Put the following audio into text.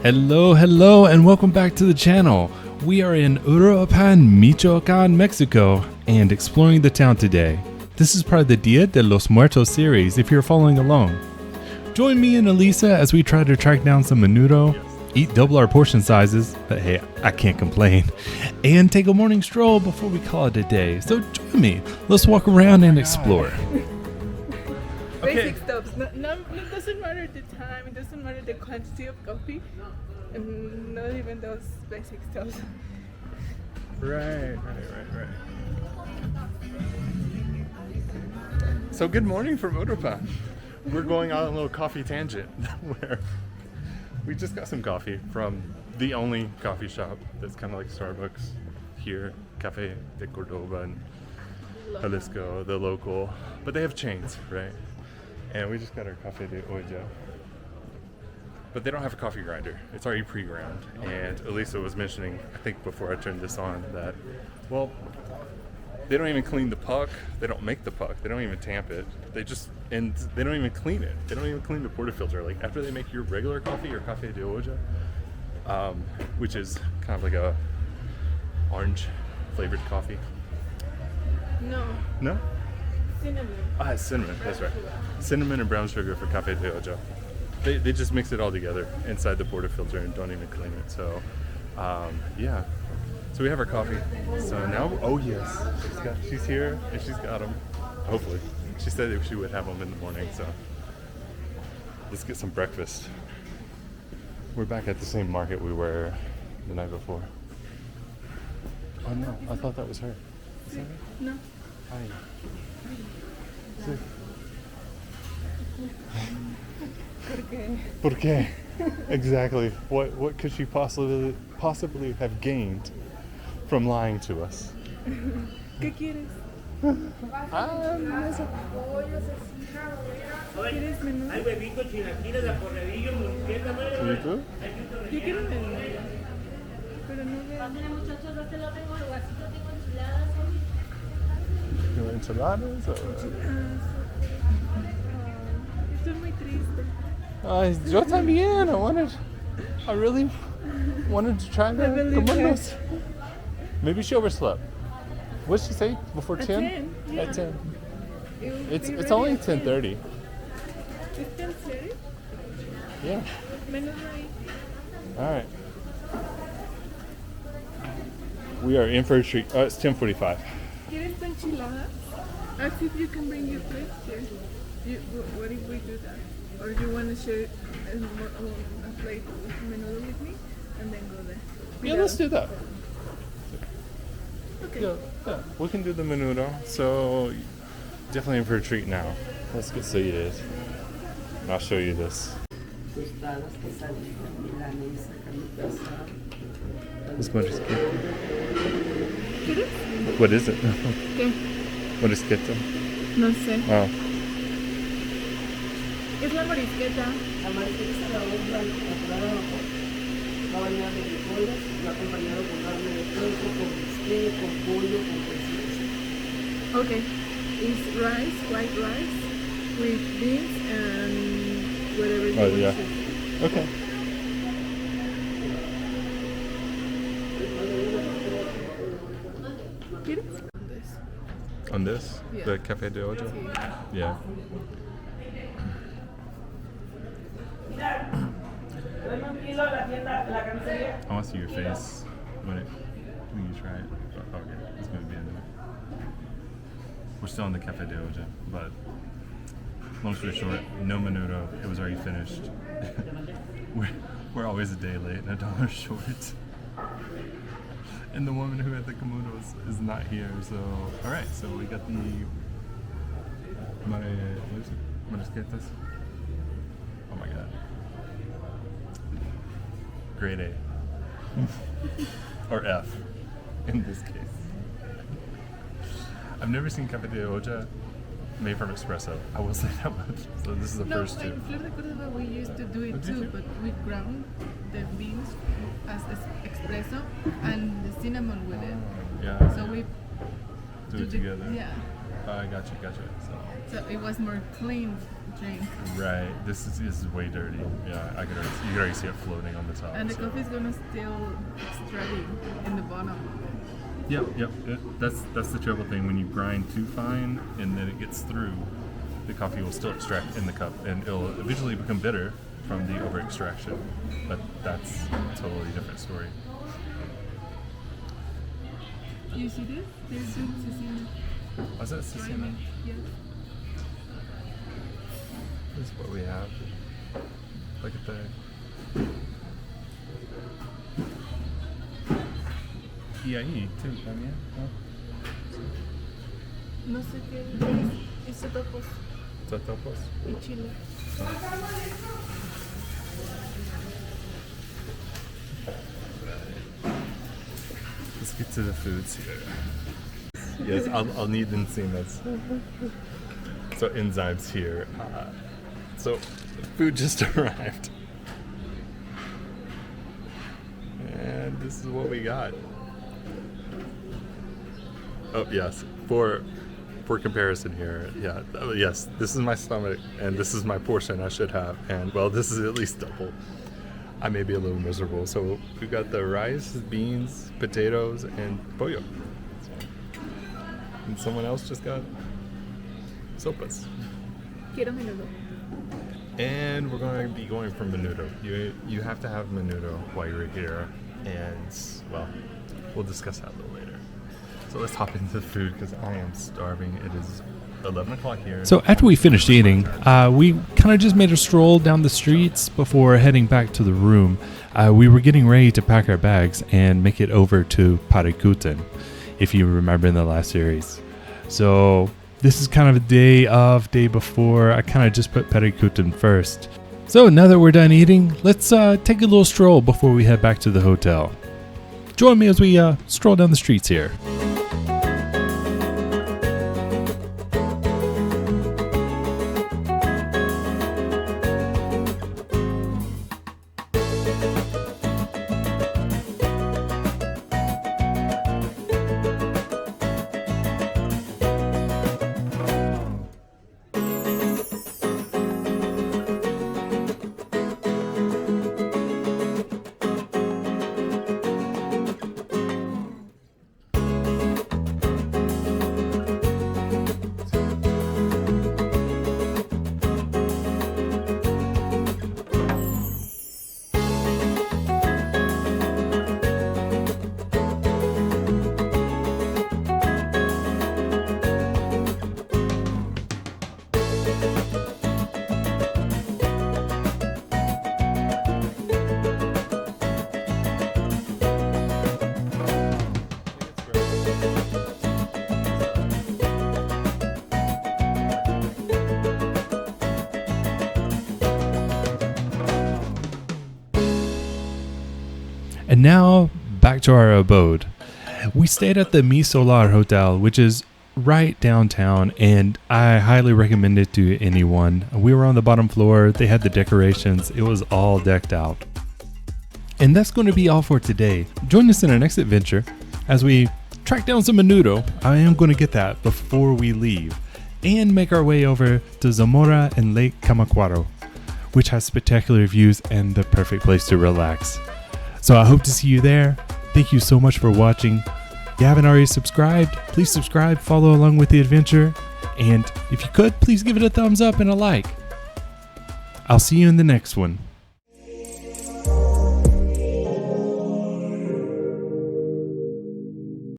Hello, and welcome back to the channel. We are in Uruapan, Michoacan, Mexico, and exploring the town today. This is part of the Dia de los Muertos series if you're following along. Join me and Elisa as we try to track down some menudo, eat double our portion sizes, but hey, I can't complain, and take a morning stroll before we call it a day. So join me. Let's walk around and explore. Basic stuff. No, it doesn't matter the time, it doesn't matter the quantity of coffee, and not even those basic stuff. Right. So good morning from Uruapan. We're going on a little coffee tangent where we just got some coffee from the only coffee shop that's kind of like Starbucks here, Cafe de Cordoba and Jalisco, the local, but they have chains, right? And we just got our Cafe de Olla. But they don't have a coffee grinder. It's already pre-ground. And Elisa was mentioning, I think before I turned this on, that, well, they don't even clean the puck. They don't make the puck. They don't even tamp it. They don't even clean it. They don't even clean the portafilter. Like after they make your regular coffee or Cafe de Olla, which is kind of like a orange flavored coffee. No? Cinnamon. It's cinnamon. That's right. Cinnamon and brown sugar for Cafe de Olla. They just mix it all together inside the portafilter and don't even clean it. So, yeah. So we have our coffee. So now, oh yes, she's here and she's got them. Hopefully, she said that she would have them in the morning. So let's get some breakfast. We're back at the same market we were the night before. Oh no, I thought that was her. Is that her? No. Hi. Sí. ¿Por qué? Exactly. What could she possibly have gained from lying to us? ¿Qué quieres? ¿Quieres menú? Hay huevitos, chilaquiles, de porredillo, mosqueta, madre. ¿Y tú? Yo quiero menú. Pero no veo. Muchachos, no te lo tengo, el vasito tengo enchiladas. You want enchiladas? Estoy muy triste. Yo también. I really wanted to try the comandos. Maybe she overslept. What did she say? Before 10? 10, yeah. At 10. It's ready only at 10. 10:30. It's 10:30? Yeah. Menú ahí. All right. We are in for a treat. It's 10:45. ¿Quieres tu enchiladas? Ask if you can bring your plate here. What if we do that? Or do you want to share a plate with menudo with me and then go there? Yeah, let's do that. Okay. Yeah. We can do the menudo. So definitely in for a treat now. Let's get seated. And I'll show you this. Tostadas, quesadillas, milanesa, carnita asada. This one is cute. ¿Quieres? What is it? ¿Qué? What is keto? No sé. Oh. Es la morisqueta. La marisqueta es la otra, la vapor. Va bañada de frijoles, va acompañado con carne de puerco, con bistec, con pollo, con quesillos. Okay. It's rice, white rice, with beans and whatever you Oh, want yeah. to choose. Okay. ¿Quieres? This. On this? Yeah. The Cafe de Olla? Sí. Yeah. Dame un kilo a la tienda, la carnicería. I want to see your face when you try it. Oh, okay, it's going to be in there. We're still in the Cafe de Olla, but long story short, no menudo. It was already finished. we're always a day late and $1 short. And the woman who had the komodo is not here, so alright, so we got the marisquetas. Oh my god. Grade A. Or F in this case. I've never seen Cafe de Olla made from espresso. I will say that much. So this is the first two. In Flor de Córdoba we used to do it Did you? too, but we ground the beans as espresso and the cinnamon with it. Yeah. So we Do it together. Yeah. I gotcha. So it was more clean drink. Right. This is way dirty. Yeah, you can already see it floating on the top. And the so. coffee is gonna still extracting in the bottom. Yep. That's the trouble thing. When you grind too fine and then it gets through, the coffee will still extract in the cup, and it'll eventually become bitter from the over extraction. But that's a totally different story. You see this? They're doing cecina. Was that cecina? Grinding. Yeah. This is what we have. Look at the. Y ahí too, también. No sé qué. Es totopos Totopos. y chile. Let's get to the foods here. Yes, I'll need enzimas. So enzymes here. So food just arrived. And this is what we got. Oh yes, for comparison here, yeah, yes, this is my stomach and this is my portion I should have, and well, this is at least double. I may be a little miserable. So we got the rice, beans, potatoes, and pollo. And someone else just got sopas. Quiero menudo. And we're going to be going for menudo. You have to have menudo while you're here, and well, we'll discuss that a little later. So let's hop into the food because I am starving. It is 11 o'clock here. So after we finished eating, we kind of just made a stroll down the streets before heading back to the room. We were getting ready to pack our bags and make it over to Parikuten, if you remember in the last series. So this is kind of a day before. I kind of just put Parikuten first. So now that we're done eating, let's take a little stroll before we head back to the hotel. Join me as we stroll down the streets here. And now, back to our abode. We stayed at the Mi Solar Hotel, which is right downtown, and I highly recommend it to anyone. We were on the bottom floor, they had the decorations, it was all decked out. And that's going to be all for today. Join us in our next adventure as we track down some menudo. I am going to get that before we leave, and make our way over to Zamora and Lake Camacuaro, which has spectacular views and the perfect place to relax. So I hope to see you there. Thank you so much for watching. If you haven't already subscribed, please subscribe, follow along with the adventure, and if you could, please give it a thumbs up and a like. I'll see you in the next one.